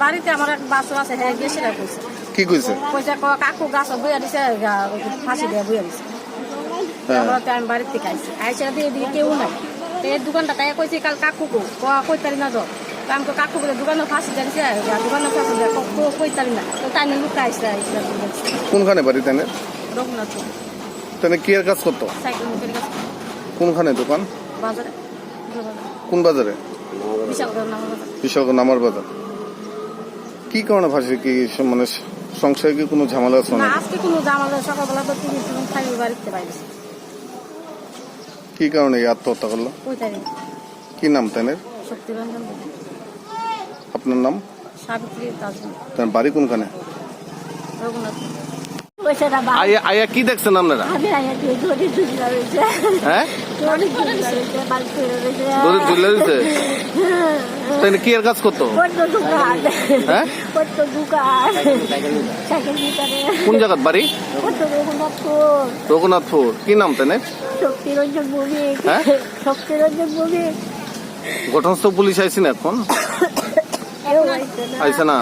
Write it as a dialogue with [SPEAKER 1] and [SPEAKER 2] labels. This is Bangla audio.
[SPEAKER 1] বাড়িতে আমার এক বাচ্চা আছে, হ্যাঁ গেছে কইছে।
[SPEAKER 2] কি কইছে?
[SPEAKER 1] কইছে কাকু গাছ বইয়া দিছে, ফাঁসি দিয়ে বইয়া দিছে। আমি বাড়ির থেকে আইসি, আইসা দিয়ে এদিকে কেউ নাই। এই দোকানটা তাই কইছে কাল কাকু কইতারি না যাও। আমি তো কাকু বলে দোকানে ফাঁসি দিয়েছে, দোকানে ফাঁসি দিয়ে কইতারি না। তো তাই নিয়ে লুকা আইসে।
[SPEAKER 2] কোনখানে বাড়ি তাই?
[SPEAKER 1] রঘুনাথ
[SPEAKER 2] তাহলে কি এর কাজ করতো?
[SPEAKER 1] সাইকেল মুখের কাছে
[SPEAKER 2] কোনখানে দোকান?
[SPEAKER 1] বাজারে।
[SPEAKER 2] কোন বাজারে? বিশালগড় নামার বাজার। কি কারণে ফাঁসি? কি মানে সংসারে কি কোনো ঝামেলা আছে?
[SPEAKER 1] না, আজকে কোনো ঝামেলা। সকালবেলা তো টিভি খাই বাড়িতে পাইছি।
[SPEAKER 2] কি কারণে আত্মহত্যা করলো? কি নাম তাদের?
[SPEAKER 1] শক্তিরঞ্জন।
[SPEAKER 2] আপনার নাম?
[SPEAKER 1] সাবিত্রী তাজমহল।
[SPEAKER 2] তার বাড়ি কোনখানে?
[SPEAKER 1] রঘুনাথ।
[SPEAKER 2] আয়া কি দেখছেন আপনারা? হ্যাঁ, দড়ি ঝুলে দিছে। তাই কি এর কাজ করতো? হ্যাঁ, কোন জায়গার বাড়ি? রঘুনাথপুর। কি নাম তাই?
[SPEAKER 1] শক্তিরঞ্জন ভৌমিক।
[SPEAKER 2] হ্যাঁ,
[SPEAKER 1] শক্তিরঞ্জন ভৌমিক।
[SPEAKER 2] ঘটনাস্থল পুলিশ আইসি না এখন? আইসে না।